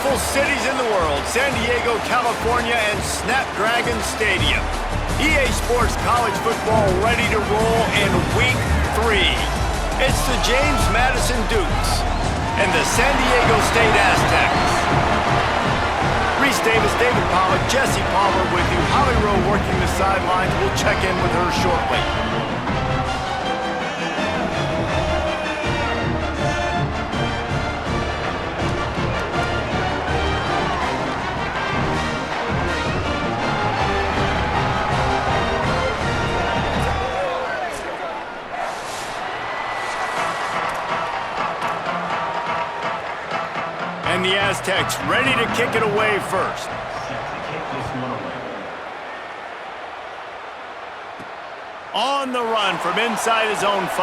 beautiful cities in the world, San Diego, California, and Snapdragon Stadium. EA Sports College Football ready to roll in Week 3. It's the James Madison Dukes and the San Diego State Aztecs. Reese Davis, David Pollack, Jesse Palmer with you. Holly Rowe working the sidelines. We'll check in with her shortly. And the Aztecs ready to kick it away first. On the run from inside his own 5.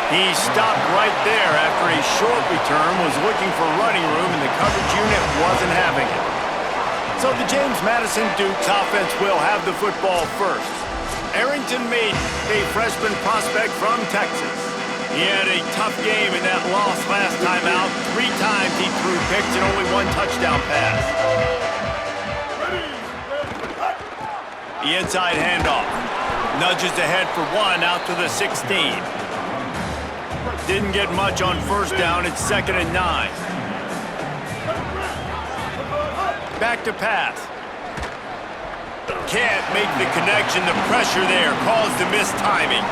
He stopped right there after a short return, was looking for running room, and the coverage unit wasn't having it. So the James Madison Dukes offense will have the football first. Arrington Maiden, a freshman prospect from Texas. He had a tough game in that loss last time out. 3 times he threw picks and only 1 touchdown pass. The inside handoff. Nudges ahead for 1 out to the 16. Didn't get much on first down. It's 2nd and 9. Back to pass. Can't make the connection. The pressure there caused the missed timing.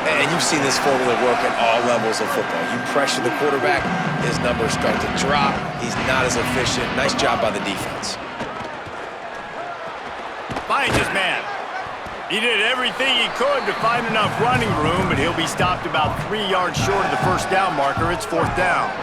And you've seen this formula work at all levels of football. You pressure the quarterback, his numbers start to drop. He's not as efficient. Nice job by the defense. Finds his man. He did everything he could to find enough running room, but he'll be stopped about 3 yards short of the first down marker. It's 4th down.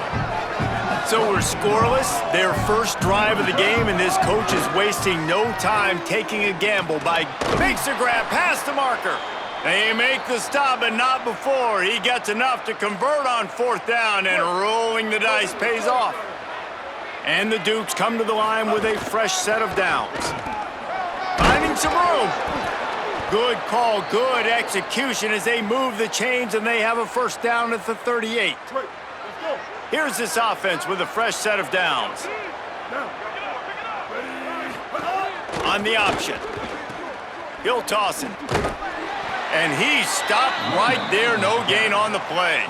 So we're scoreless, their first drive of the game, and this coach is wasting no time taking a gamble by makes a grab past the marker. They make the stop, but not before. He gets enough to convert on 4th down, and rolling the dice pays off. And the Dukes come to the line with a fresh set of downs. Finding some room. Good call, good execution as they move the chains, and they have a first down at the 38. Here's this offense with a fresh set of downs. On the option. He'll toss it. And he stopped right there, no gain on the play.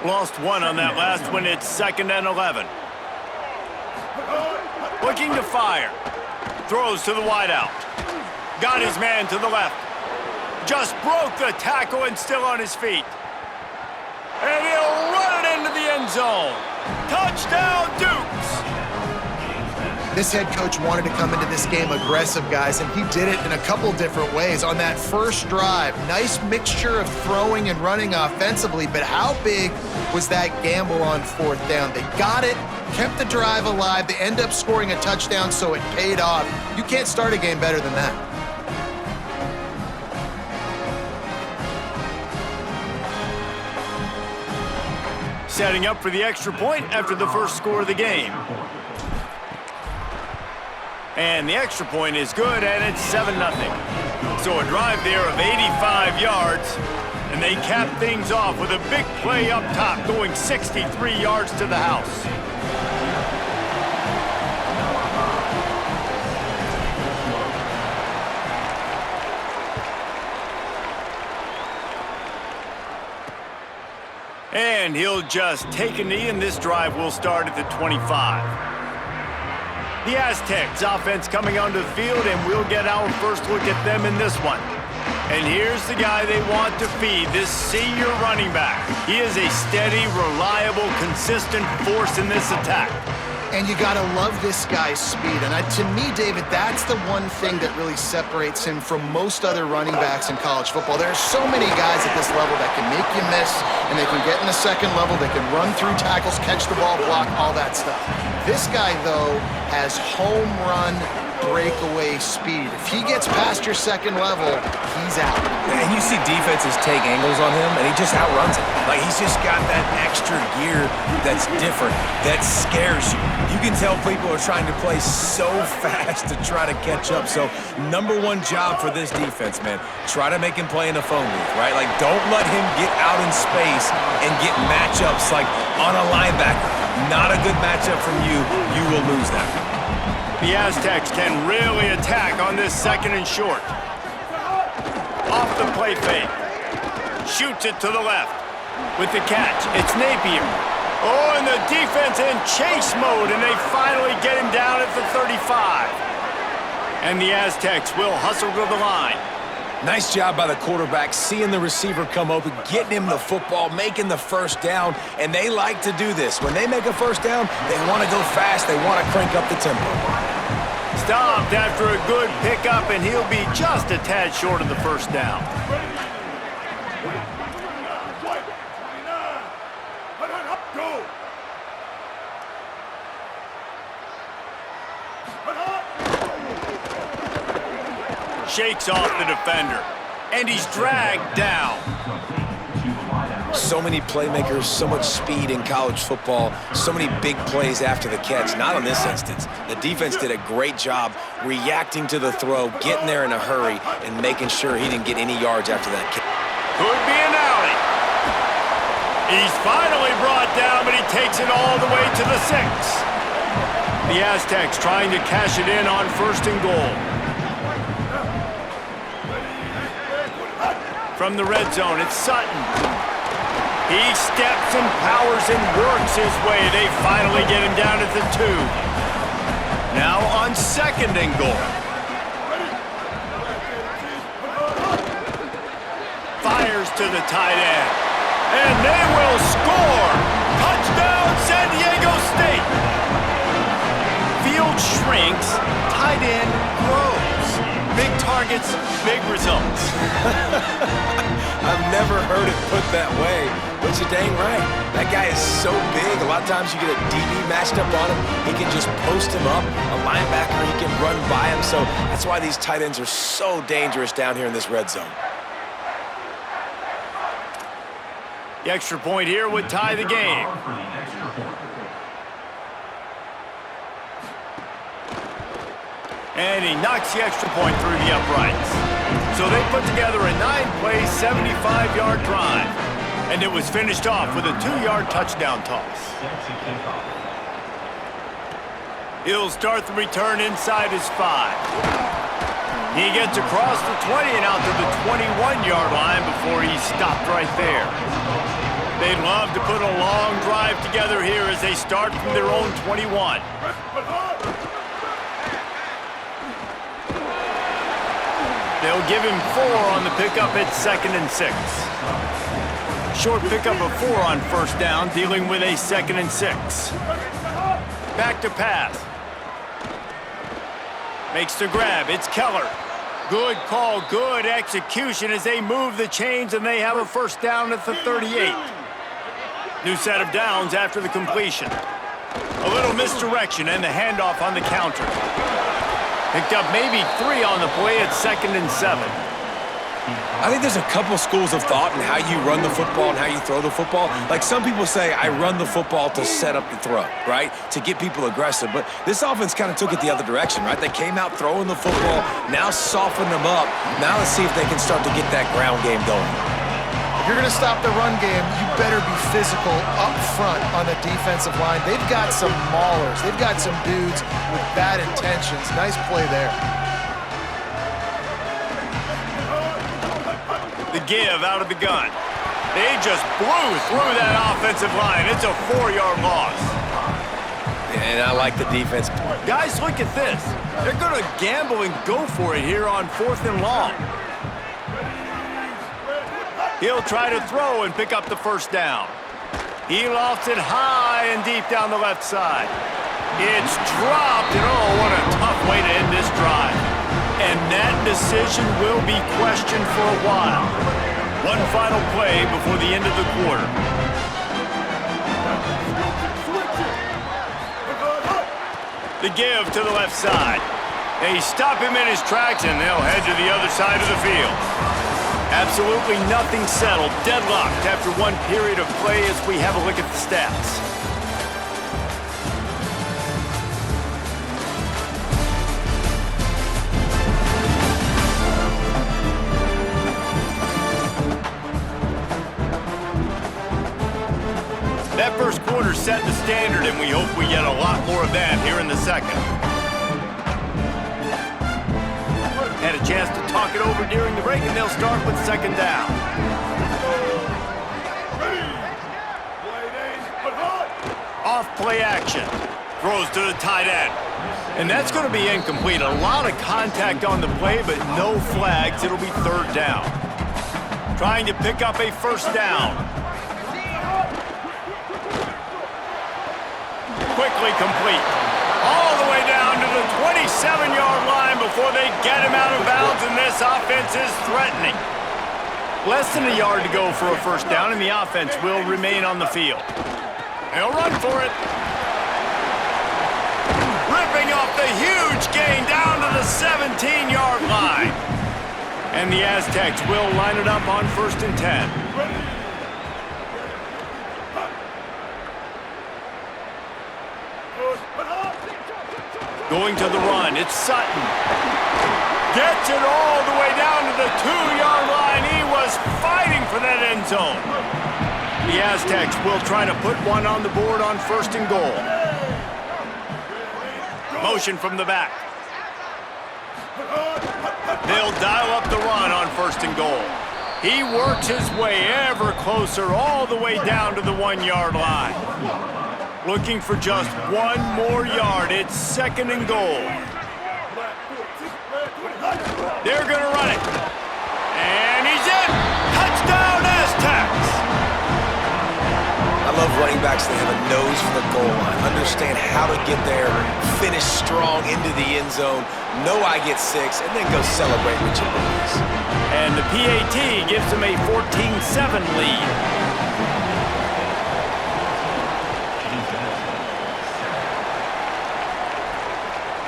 Lost 1 on that last one, it's 2nd and 11. Looking to fire. Throws to the wideout. Got his man to the left. Just broke the tackle and still on his feet. And he'll run it into the end zone. Touchdown, Dukes! This head coach wanted to come into this game aggressive, guys, and he did it in a couple different ways. On that first drive, nice mixture of throwing and running offensively, but how big was that gamble on 4th down? They got it, kept the drive alive, they end up scoring a touchdown, so it paid off. You can't start a game better than that. Setting up for the extra point after the first score of the game. And the extra point is good, and it's 7-0. So a drive there of 85 yards, and they cap things off with a big play up top, going 63 yards to the house. And he'll just take a knee, and this drive will start at the 25. The Aztecs offense coming onto the field, and we'll get our first look at them in this one. And here's the guy they want to feed, this senior running back. He is a steady, reliable, consistent force in this attack. And you gotta love this guy's speed. And to me, David, that's the one thing that really separates him from most other running backs in college football. There are so many guys at this level that can make you miss, and they can get in the second level, they can run through tackles, catch the ball, block, all that stuff. This guy, though, has home run breakaway speed. If he gets past your second level, he's out. And you see defenses take angles on him, and he just outruns it. Like, he's just got that extra gear that's different, that scares you. You can tell people are trying to play so fast to try to catch up. So, #1 job for this defense, man. Try to make him play in the phone booth, right? Like, don't let him get out in space and get matchups like on a linebacker Not a good matchup from you. You will lose that. The Aztecs can really attack on this 2nd and short. Off the play fake. Shoots it to the left. With the catch, it's Napier. Oh, and the defense in chase mode, and they finally get him down at the 35. And the Aztecs will hustle to the line. Nice job by the quarterback, seeing the receiver come open, getting him the football, making the first down, and they like to do this. When they make a first down, they want to go fast, they want to crank up the tempo. Stopped after a good pickup, and he'll be just a tad short of the first down. Shakes off the defender, and he's dragged down. So many playmakers, so much speed in college football, so many big plays after the catch. Not in this instance. The defense did a great job reacting to the throw, getting there in a hurry, and making sure he didn't get any yards after that kick. Could be an alley. He's finally brought down, but he takes it all the way to the 6. The Aztecs trying to cash it in on 1st and goal. From the red zone, it's Sutton. He steps and powers and works his way. They finally get him down at the 2. Now on 2nd and goal. Fires to the tight end. And they will score! Touchdown, San Diego State! Field shrinks, tight end grows. Big targets, big results. I've never heard it put that way, but you're dang right. That guy is so big, a lot of times you get a DB matched up on him. He can just post him up. A linebacker, he can run by him. So that's why these tight ends are so dangerous down here in this red zone. The extra point here would tie the game. And he knocks the extra point through the uprights. So they put together a 9-play, 75-yard drive. And it was finished off with a 2-yard touchdown toss. He'll start the return inside his 5. He gets across the 20 and out to the 21-yard line before he's stopped right there. They'd love to put a long drive together here as they start from their own 21. They'll give him 4 on the pickup at 2nd and 6. Short pickup of 4 on 1st down, dealing with a 2nd and 6. Back to pass. Makes the grab. It's Keller. Good call, good execution as they move the chains, and they have a 1st down at the 38. New set of downs after the completion. A little misdirection and the handoff on the counter. Picked up maybe 3 on the play at 2nd and 7. I think there's a couple schools of thought in how you run the football and how you throw the football. Like some people say, I run the football to set up the throw, right? To get people aggressive. But this offense kind of took it the other direction, right? They came out throwing the football, now soften them up. Now let's see if they can start to get that ground game going. If you're going to stop the run game, you better be physical up front on the defensive line. They've got some maulers. They've got some dudes with bad intentions. Nice play there. The give out of the gun. They just blew through that offensive line. It's a 4-yard loss. And I like the defense. Guys, look at this. They're going to gamble and go for it here on 4th and long. He'll try to throw and pick up the 1st down. He lofts it high and deep down the left side. It's dropped, and oh, what a tough way to end this drive. And that decision will be questioned for a while. One final play before the end of the quarter. The give to the left side. They stop him in his tracks, and they'll head to the other side of the field. Absolutely nothing settled, deadlocked after one period of play as we have a look at the stats. That first quarter set set the standard, and we hope we get a lot more of that here in the second. Had a chance to talk it over during the break, and they'll start with second down. Off play action. Throws to the tight end. And that's going to be incomplete. A lot of contact on the play, but no flags. It'll be third down. Trying to pick up a first down. Quickly complete. All the way down to the 27-yard line before they get him out of bounds, and this offense is threatening. Less than a yard to go for a first down, and the offense will remain on the field. They'll run for it. Ripping off the huge gain down to the 17-yard line. And the Aztecs will line it up on 1st and 10. Going to the run, it's Sutton. Gets it all the way down to the 2-yard line. He was fighting for that end zone. The Aztecs will try to put one on the board on 1st and goal. Motion from the back. They'll dial up the run on 1st and goal. He works his way ever closer all the way down to the 1-yard line. Looking for just one more yard. It's 2nd and goal. They're going to run it. And he's in. Touchdown, Aztecs. I love running backs that have a nose for the goal line, understand how to get there, finish strong into the end zone, know I get 6, and then go celebrate with your boys. And the PAT gives them a 14-7 lead.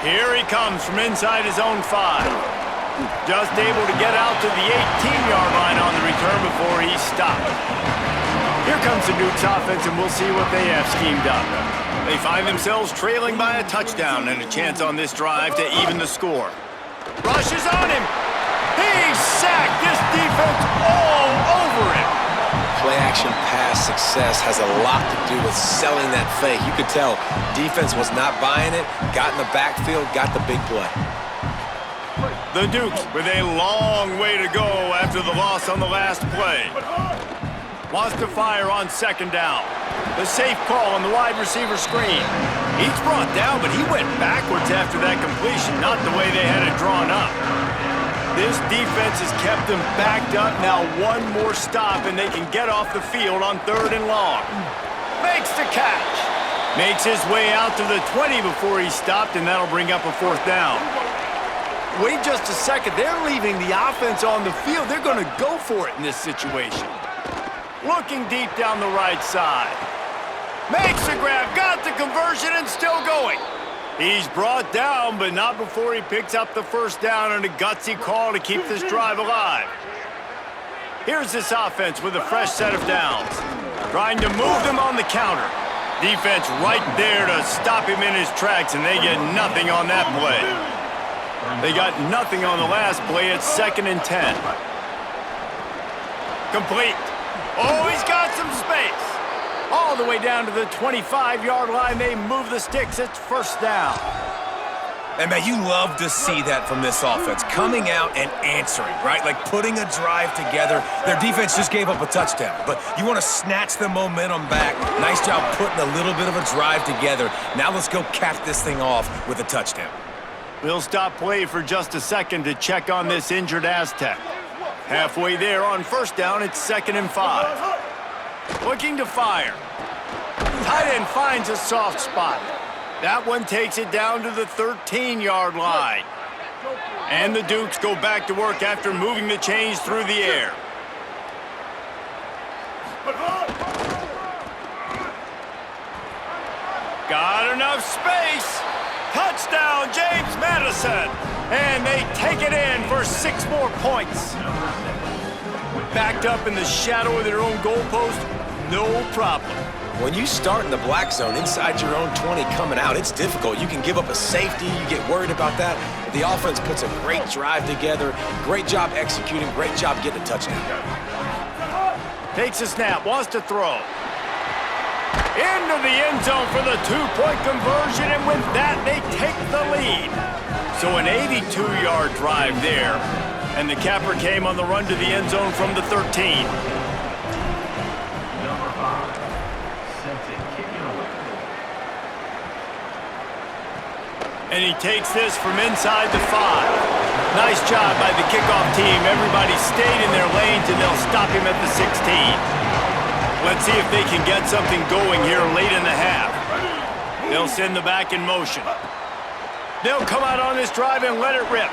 Here he comes from inside his own 5. Just able to get out to the 18-yard line on the return before he stopped. Here comes the Dukes offense, and we'll see what they have schemed up. They find themselves trailing by a touchdown and a chance on this drive to even the score. Rushes on him. He's sacked. This defense all over him. Play-action pass success has a lot to do with selling that fake. You could tell defense was not buying it, got in the backfield, got the big play. The Dukes with a long way to go after the loss on the last play. Wants to fire on 2nd down. The safe call on the wide receiver screen. He's brought down, but he went backwards after that completion, not the way they had it drawn up. This defense has kept them backed up. Now one more stop, and they can get off the field on 3rd and long. Makes the catch. Makes his way out to the 20 before he stopped, and that'll bring up a 4th down. Wait just a second. They're leaving the offense on the field. They're going to go for it in this situation. Looking deep down the right side. Makes the grab, got the conversion, and still going. He's brought down, but not before he picks up the 1st down and a gutsy call to keep this drive alive. Here's this offense with a fresh set of downs. Trying to move them on the counter. Defense right there to stop him in his tracks, and they get nothing on that play. They got nothing on the last play. It's 2nd and 10. Complete. Oh, he's got some space. All the way down to the 25-yard line. They move the sticks. It's 1st down. And, man, you love to see that from this offense. Coming out and answering, right? Like putting a drive together. Their defense just gave up a touchdown. But you want to snatch the momentum back. Nice job putting a little bit of a drive together. Now let's go cap this thing off with a touchdown. We'll stop play for just a second to check on this injured Aztec. Halfway there on 1st down, it's 2nd and 5. Looking to fire. Tight end finds a soft spot. That one takes it down to the 13-yard line. And the Dukes go back to work after moving the chains through the air. Got enough space. Touchdown, James Madison. And they take it in for 6 more points. Backed up in the shadow of their own goalpost, no problem. When you start in the black zone inside your own 20 coming out, it's difficult. You can give up a safety. You get worried about that. The offense puts a great drive together. Great job executing. Great job getting a touchdown. Takes a snap, wants to throw. Into the end zone for the two-point conversion, and with that, they take the lead. So an 82-yard drive there, and the capper came on the run to the end zone from the 13. And he takes this from inside the 5. Nice job by the kickoff team. Everybody stayed in their lanes, and they'll stop him at the 16. Let's see if they can get something going here late in the half. They'll send the back in motion. They'll come out on this drive and let it rip.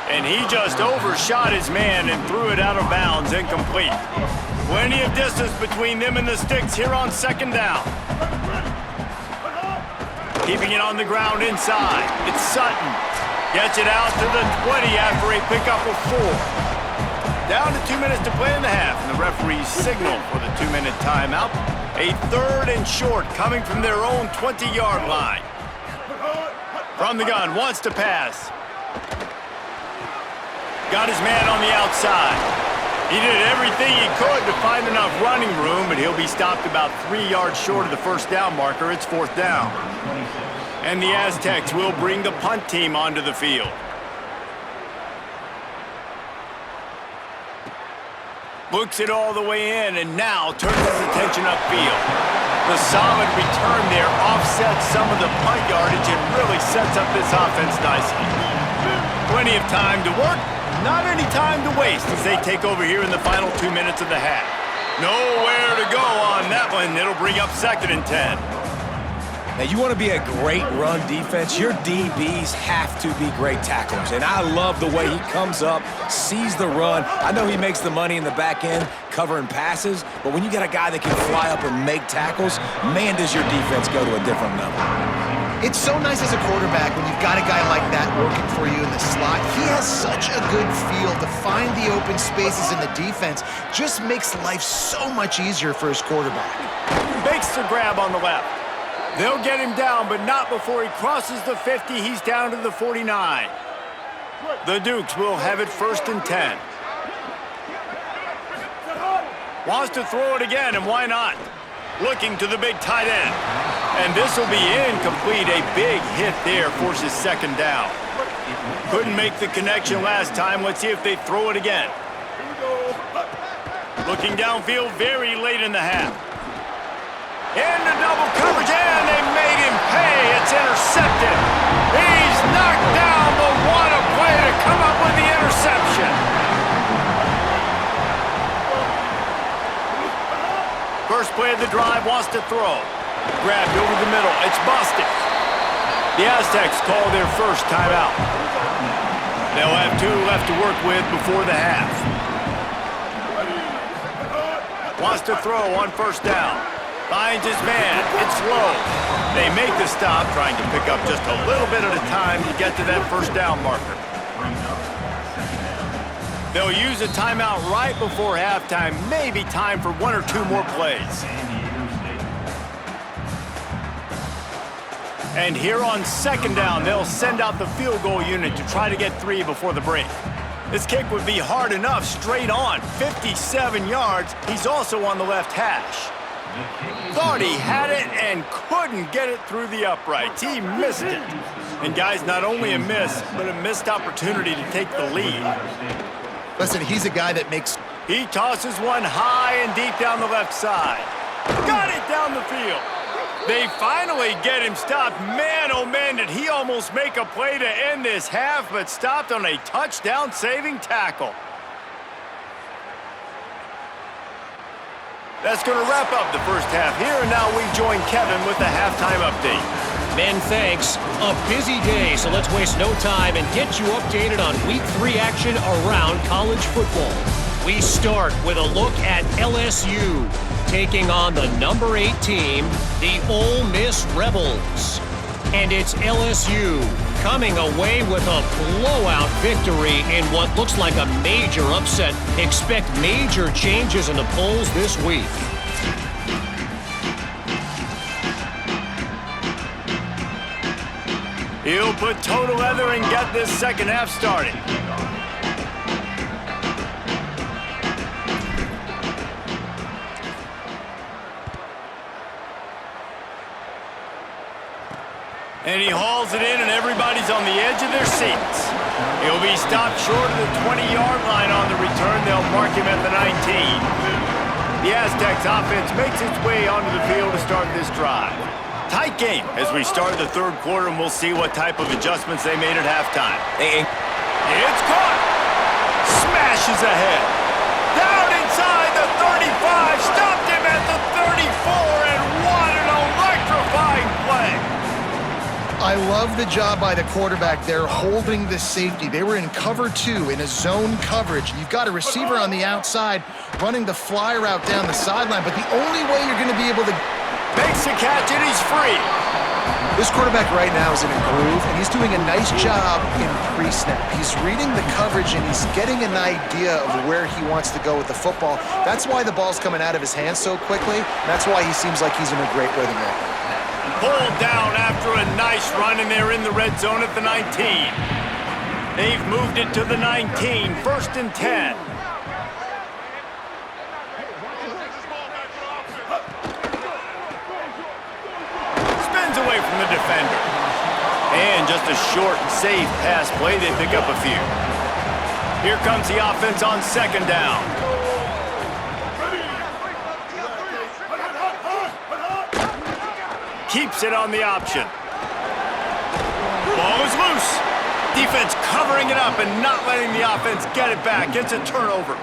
And he just overshot his man and threw it out of bounds, incomplete. Plenty of distance between them and the sticks here on second down. Keeping it on the ground inside. It's Sutton. Gets it out to the 20 after a pickup of 4. Down to 2 minutes to play in the half, and the referees signal for the 2-minute timeout. A 3rd and short coming from their own 20-yard line. From the gun, wants to pass. Got his man on the outside. He did everything he could to find enough running room, but he'll be stopped about 3 yards short of the first down marker. It's 4th down. And the Aztecs will bring the punt team onto the field. Looks it all the way in, and now turns his attention upfield. The solid return there offsets some of the punt yardage and really sets up this offense nicely. Plenty of time to work, not any time to waste as they take over here in the final 2 minutes of the half. Nowhere to go on that one. It'll bring up 2nd and 10. Now, you want to be a great run defense, your DBs have to be great tacklers. And I love the way he comes up, sees the run. I know he makes the money in the back end covering passes, but when you got a guy that can fly up and make tackles, man, does your defense go to a different level. It's so nice as a quarterback when you've got a guy like that working for you in the slot. He has such a good feel to find the open spaces in the defense. Just makes life so much easier for his quarterback. Makes the grab on the left. They'll get him down, but not before he crosses the 50. He's down to the 49. The Dukes will have it 1st and 10. Wants to throw it again, and why not? Looking to the big tight end. And this will be incomplete. A big hit there forces 2nd down. Couldn't make the connection last time. Let's see if they throw it again. Looking downfield very late in the half. Into double coverage, and they made him pay. It's intercepted. He's knocked down, but what a play to come up with the interception. First play of the drive, wants to throw. Grabbed over the middle. It's busted. The Aztecs call their first timeout. They'll have 2 left to work with before the half. Wants to throw on 1st down. Finds his man. It's low. They make the stop, trying to pick up just a little bit at a time to get to that 1st down marker. They'll use a timeout right before halftime. Maybe time for 1 or 2 more plays. And here on 2nd down, they'll send out the field goal unit to try to get 3 before the break. This kick would be hard enough, straight on. 57 yards. He's also on the left hash. Thought he had it and couldn't get it through the uprights. He missed it. And guys, not only a miss, but a missed opportunity to take the lead. Listen, he's a guy that makes... He tosses one high and deep down the left side. Got it down the field. They finally get him stopped. Man, oh man, did he almost make a play to end this half, but stopped on a touchdown-saving tackle. That's going to wrap up the first half here, and now we join Kevin with the halftime update. Men, thanks. A busy day, so let's waste no time and get you updated on Week 3 action around college football. We start with a look at LSU taking on the number 8 team, the Ole Miss Rebels. And it's LSU coming away with a blowout victory in what looks like a major upset. Expect major changes in the polls this week. He'll put toe to leather and get this second half started. And he hauls it in, and everybody's on the edge of their seats. He'll be stopped short of the 20-yard line on the return. They'll mark him at the 19. The Aztecs offense makes its way onto the field to start this drive. Tight game as we start the third quarter, and we'll see what type of adjustments they made at halftime. It's caught. Smashes ahead. Down inside the 35. Stopped him at the 34, and what an electrifying play. I love the job by the quarterback there holding the safety. They were in cover 2 in a zone coverage. You've got a receiver on the outside running the fly route down the sideline, but the only way you're going to be able to... Makes the catch, and he's free. This quarterback right now is in a groove, and he's doing a nice job in pre-snap. He's reading the coverage, and he's getting an idea of where he wants to go with the football. That's why the ball's coming out of his hands so quickly. That's why he seems like he's in a great rhythm right now. Pulled down after a nice run, and they're in the red zone at the 19. They've moved it to the 19, 1st and 10. Spins away from the defender. And just a short, safe pass play. They pick up a few. Here comes the offense on 2nd down. Keeps it on the option. Ball is loose. Defense covering it up and not letting the offense get it back. Gets a turnover.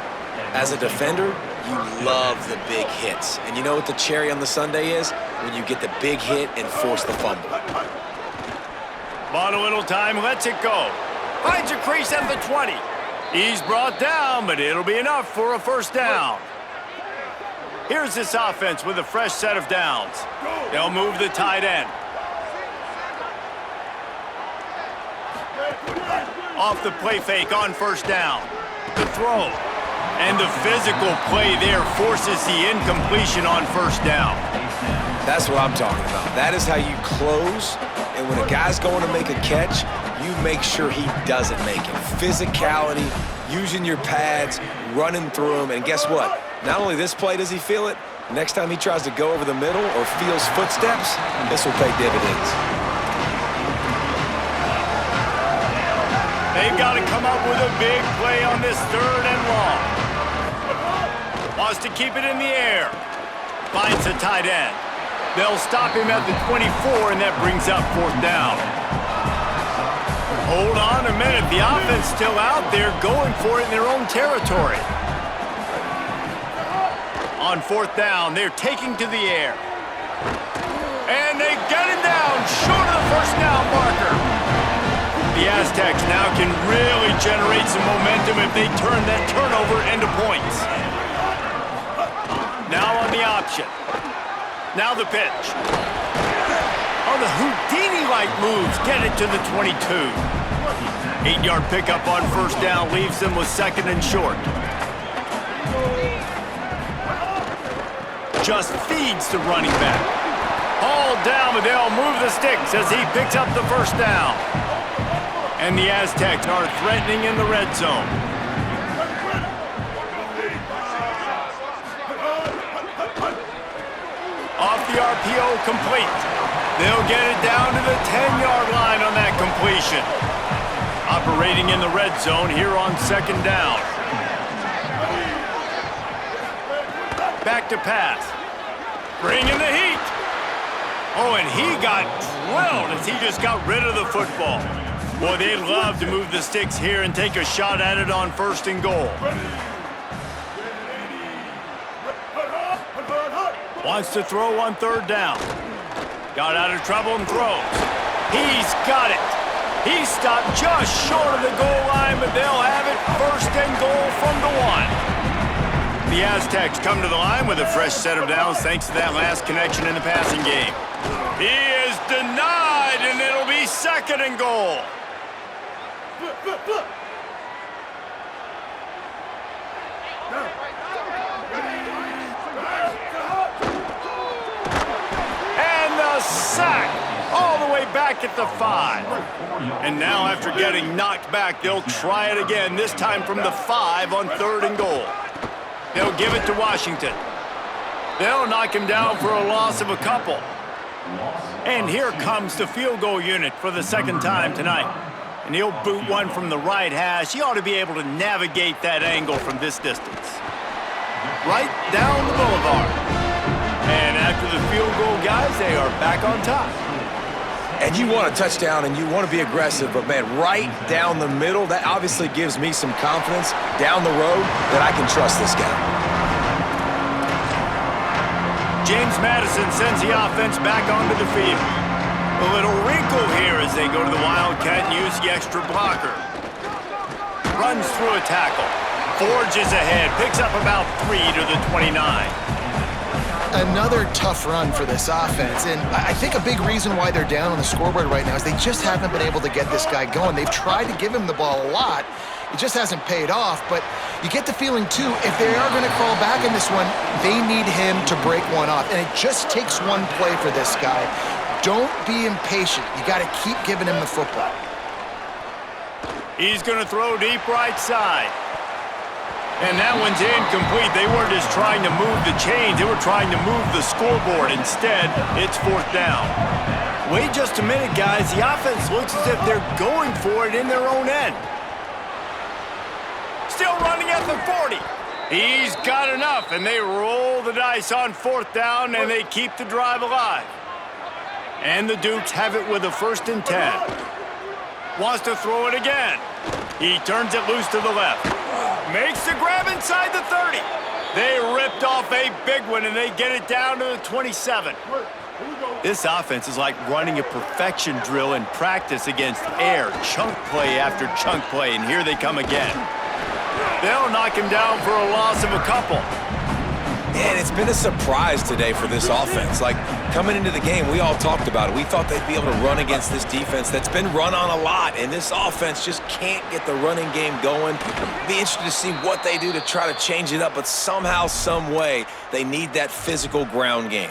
As a defender, you love the big hits. And you know what the cherry on the sundae is? When you get the big hit and force the fumble. Bought a little time, lets it go. Finds a crease at the 20. He's brought down, but it'll be enough for a 1st down. Here's this offense with a fresh set of downs. They'll move the tight end. Off the play fake on 1st down. The throw. And the physical play there forces the incompletion on 1st down. That's what I'm talking about. That is how you close. And when a guy's going to make a catch, you make sure he doesn't make it. Physicality, using your pads, running through them. And guess what? Not only this play does he feel it, next time he tries to go over the middle or feels footsteps, this will pay dividends. They've got to come up with a big play on this 3rd and long. Wants to keep it in the air. Finds the tight end. They'll stop him at the 24, and that brings up 4th down. Hold on a minute. The offense still out there going for it in their own territory. On 4th down, they're taking to the air. And they get him down short of the 1st down marker. The Aztecs now can really generate some momentum if they turn that turnover into points. Now on the option. Now the pitch. Oh, the Houdini-like moves get it to the 22. 8-yard pickup on 1st down leaves them with 2nd and short. Just feeds the running back. Hauled down, but they'll move the sticks as he picks up the 1st down. And the Aztecs are threatening in the red zone. Off the RPO, complete. They'll get it down to the 10-yard line on that completion. Operating in the red zone here on 2nd down. Back to pass. Bringing the heat. Oh, and he got drilled as he just got rid of the football. Boy, they'd love to move the sticks here and take a shot at it on 1st and goal. Wants to throw on 3rd down. Got out of trouble and throws. He's got it. He's stopped just short of the goal line, but they'll have it 1st and goal from the 1. The Aztecs come to the line with a fresh set of downs thanks to that last connection in the passing game. He is denied, and it'll be 2nd and goal. And the sack all the way back at the 5. And now after getting knocked back, they'll try it again, this time from the 5 on 3rd and goal. They'll give it to Washington. They'll knock him down for a loss of a couple. And here comes the field goal unit for the second time tonight. And he'll boot one from the right hash. He ought to be able to navigate that angle from this distance. Right down the boulevard. And after the field goal, guys, they are back on top. And you want a touchdown and you want to be aggressive, but man, right down the middle, that obviously gives me some confidence down the road that I can trust this guy. James Madison sends the offense back onto the field. A little wrinkle here as they go to the Wildcat and use the extra blocker. Runs through a tackle. Forges ahead. Picks up about 3 to the 29. Another tough run for this offense, and I think a big reason why they're down on the scoreboard right now is they just haven't been able to get this guy going. They've tried to give him the ball a lot. It just hasn't paid off, but you get the feeling, too, if they are going to crawl back in this one, they need him to break one off, and it just takes one play for this guy. Don't be impatient. You got to keep giving him the football. He's going to throw deep right side. And that one's incomplete. They weren't just trying to move the chains. They were trying to move the scoreboard. Instead, it's fourth down. Wait just a minute, guys. The offense looks as if they're going for it in their own end. Still running at the 40. He's got enough, and they roll the dice on fourth down, and they keep the drive alive. And the Dukes have it with a 1st and 10. Wants to throw it again. He turns it loose to the left. Makes the grab inside the 30. They ripped off a big one, and they get it down to the 27. This offense is like running a perfection drill in practice against air. Chunk play after chunk play, and here they come again. They'll knock him down for a loss of a couple. And it's been a surprise today for this offense. Like, coming into the game, we all talked about it. We thought they'd be able to run against this defense that's been run on a lot, and this offense just can't get the running game going. Be interested to see what they do to try to change it up, but somehow, some way, they need that physical ground game.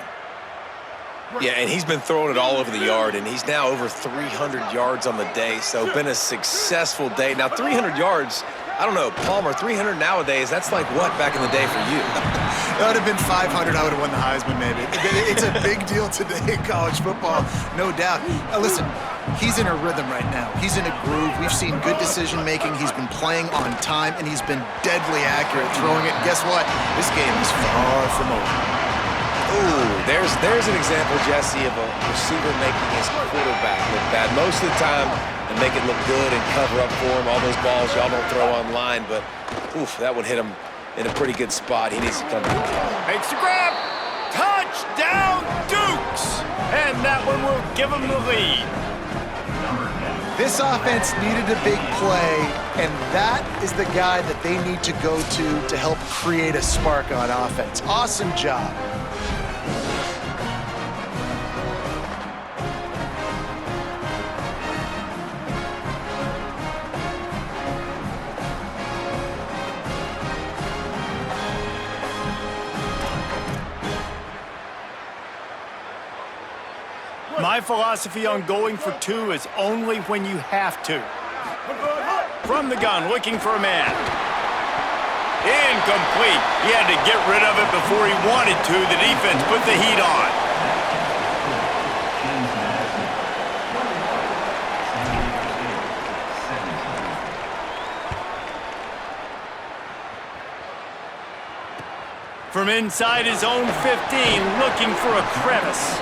Yeah, and he's been throwing it all over the yard, and he's now over 300 yards on the day, so been a successful day. Now, 300 yards, I don't know, Palmer, 300 nowadays, that's like what back in the day for you? That would have been 500. I would have won the Heisman, maybe. It's a big deal today in college football, no doubt. Listen, he's in a rhythm right now. He's in a groove. We've seen good decision-making. He's been playing on time, and he's been deadly accurate throwing it. Guess what? This game is far from over. Ooh, there's an example, Jesse, of a receiver making his quarterback look bad. Most of the time, they make it look good and cover up for him. All those balls y'all don't throw online, but oof, that would hit him in a pretty good spot. He needs to come back. Makes the grab. Touchdown, Dukes! And that one will give them the lead. This offense needed a big play, and that is the guy that they need to go to help create a spark on offense. Awesome job. My philosophy on going for 2 is only when you have to. From the gun, looking for a man. Incomplete. He had to get rid of it before he wanted to. The defense put the heat on. From inside his own 15, looking for a crevice.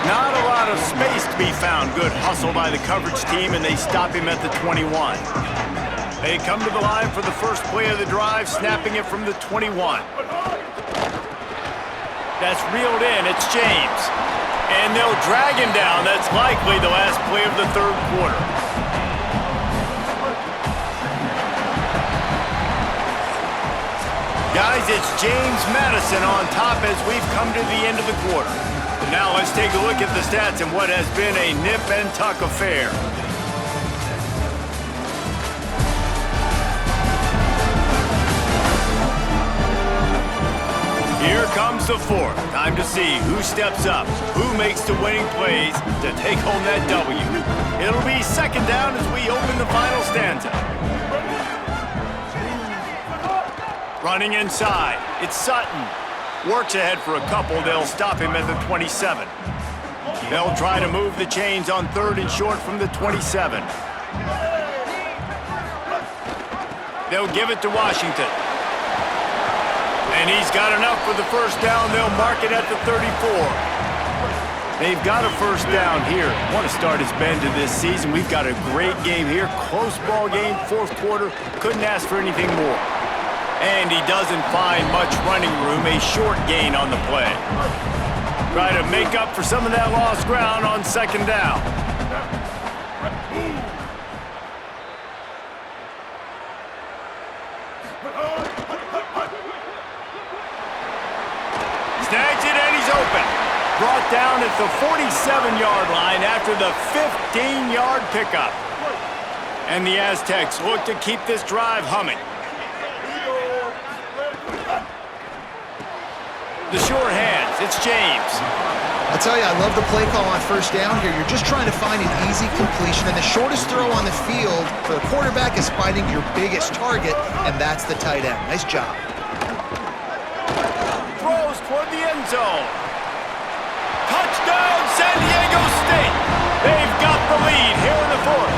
Not a lot of space to be found. Good hustle by the coverage team, and they stop him at the 21. They come to the line for the first play of the drive, snapping it from the 21. That's reeled in. It's James. And they'll drag him down. That's likely the last play of the third quarter. Guys, it's James Madison on top as we've come to the end of the quarter. Now let's take a look at the stats and what has been a nip and tuck affair. Here comes the fourth. Time to see who steps up, who makes the winning plays to take home that W. It'll be second down as we open the final stanza. Running inside, it's Sutton. Works ahead for a couple, they'll stop him at the 27. They'll try to move the chains on 3rd and short from the 27. They'll give it to Washington. And he's got enough for the first down. They'll mark it at the 34. They've got a first down here. Want to start his bend to this season. We've got a great game here. Close ball game, 4th quarter. Couldn't ask for anything more. And he doesn't find much running room. A short gain on the play. Try to make up for some of that lost ground on 2nd down. Snags it and he's open. Brought down at the 47-yard line after the 15-yard pickup. And the Aztecs look to keep this drive humming. The short hands, it's James. I'll tell you, I love the play call on 1st down here. You're just trying to find an easy completion, and the shortest throw on the field for the quarterback is finding your biggest target, and that's the tight end. Nice job. Throws toward the end zone. Touchdown, San Diego State. They've got the lead here in the 4th.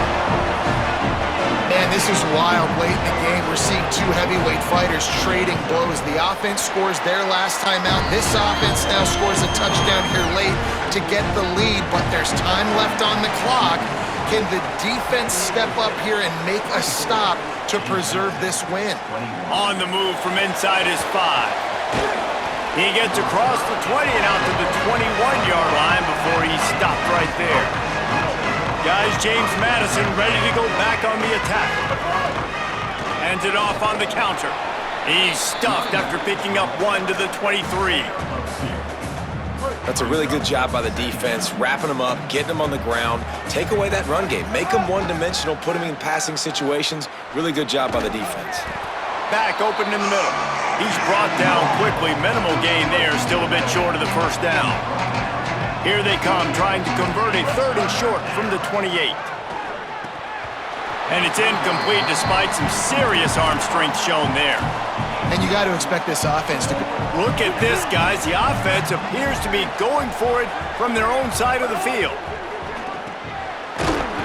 Man, this is wild late in the game. We're seeing 2 heavyweight fighters trading blows. The offense scores their last time out. This offense now scores a touchdown here late to get the lead, but there's time left on the clock. Can the defense step up here and make a stop to preserve this win? On the move from inside his 5. He gets across the 20 and out to the 21-yard line before he stopped right there. Guys, James Madison ready to go back on the attack. Hands it off on the counter. He's stuffed after picking up 1 to the 23. That's a really good job by the defense, wrapping them up, getting them on the ground, take away that run game, make them one-dimensional, put them in passing situations. Really good job by the defense. Back open in the middle. He's brought down quickly. Minimal gain there, still a bit short of the first down. Here they come, trying to convert a 3rd and short from the 28. And it's incomplete despite some serious arm strength shown there. And you got to expect this offense to... Look at this, guys. The offense appears to be going for it from their own side of the field.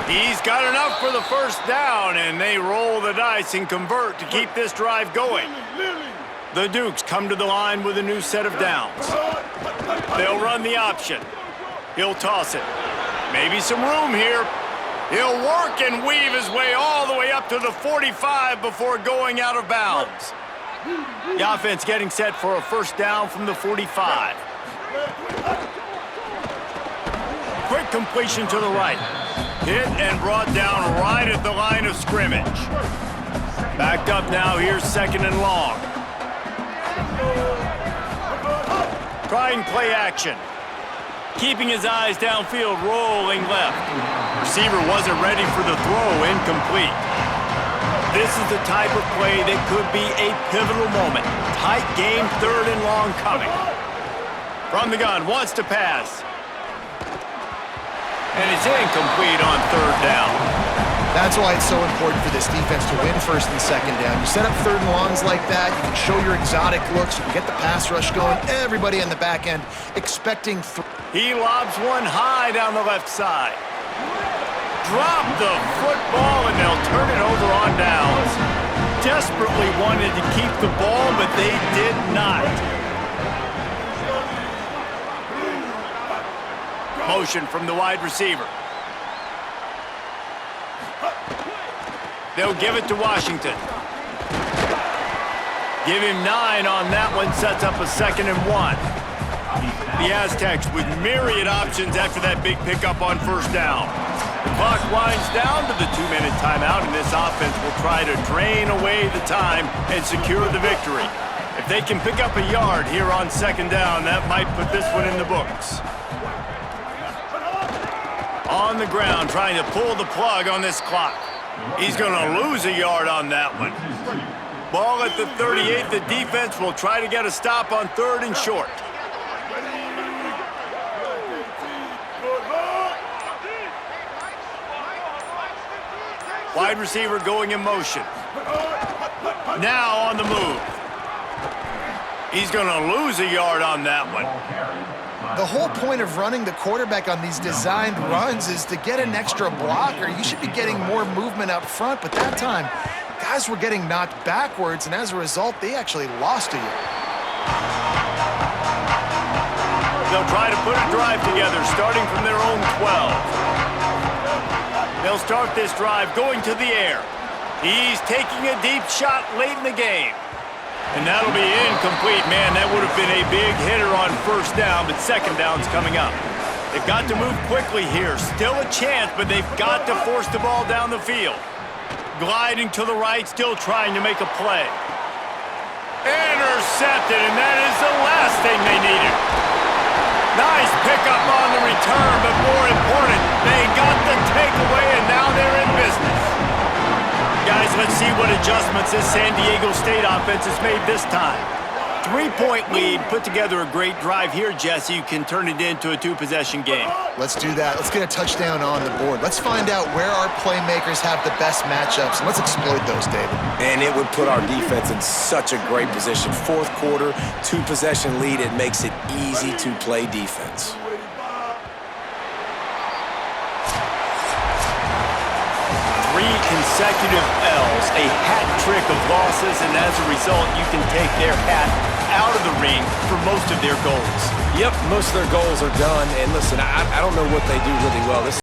He's got enough for the first down, and they roll the dice and convert to keep this drive going. The Dukes come to the line with a new set of downs. They'll run the option. He'll toss it. Maybe some room here. He'll work and weave his way all the way up to the 45 before going out of bounds. The offense getting set for a first down from the 45. Quick completion to the right. Hit and brought down right at the line of scrimmage. Backed up now, here's 2nd and long. Trying play action. Keeping his eyes downfield, rolling left. Receiver wasn't ready for the throw, incomplete. This is the type of play that could be a pivotal moment. Tight game, 3rd and long coming. From the gun, wants to pass. And it's incomplete on 3rd down. That's why it's so important for this defense to win 1st and 2nd down. You set up 3rd and longs like that, you can show your exotic looks, you can get the pass rush going, everybody in the back end expecting... He lobs one high down the left side. Drop the football, and they'll turn it over on downs. Desperately wanted to keep the ball, but they did not. Motion from the wide receiver. They'll give it to Washington. Give him 9 on that one, sets up a 2nd and 1. The Aztecs with myriad options after that big pickup on first down. The clock winds down to the 2-minute timeout, and this offense will try to drain away the time and secure the victory. If they can pick up a yard here on 2nd down, that might put this one in the books. On the ground, trying to pull the plug on this clock. He's going to lose a yard on that one. Ball at the 38. The defense will try to get a stop on 3rd and short. Wide receiver going in motion. Now on the move. He's going to lose a yard on that one. The whole point of running the quarterback on these designed runs is to get an extra blocker. You should be getting more movement up front, but that time, guys were getting knocked backwards, and as a result, they actually lost to you. They'll try to put a drive together, starting from their own 12. They'll start this drive going to the air. He's taking a deep shot late in the game. And that'll be incomplete. Man, that would have been a big hitter on first down, but second down's coming up. They've got to move quickly here. Still a chance, but they've got to force the ball down the field. Gliding to the right, still trying to make a play. Intercepted, and that is the last thing they needed. Nice pickup on the return, but more important, they got the takeaway, and now they're in business. Guys, let's see what adjustments this San Diego State offense has made this time. 3-point lead, put together a great drive here, Jesse. You can turn it into a 2-possession game. Let's do that. Let's get a touchdown on the board. Let's find out where our playmakers have the best matchups, and let's exploit those, David. And it would put our defense in such a great position. Fourth quarter, 2-possession lead. It makes it easy to play defense. Three consecutive L's, a hat trick of losses, and as a result, you can take their hat out of the ring for most of their goals. Yep, most of their goals are done. And listen, I don't know what they do really well. This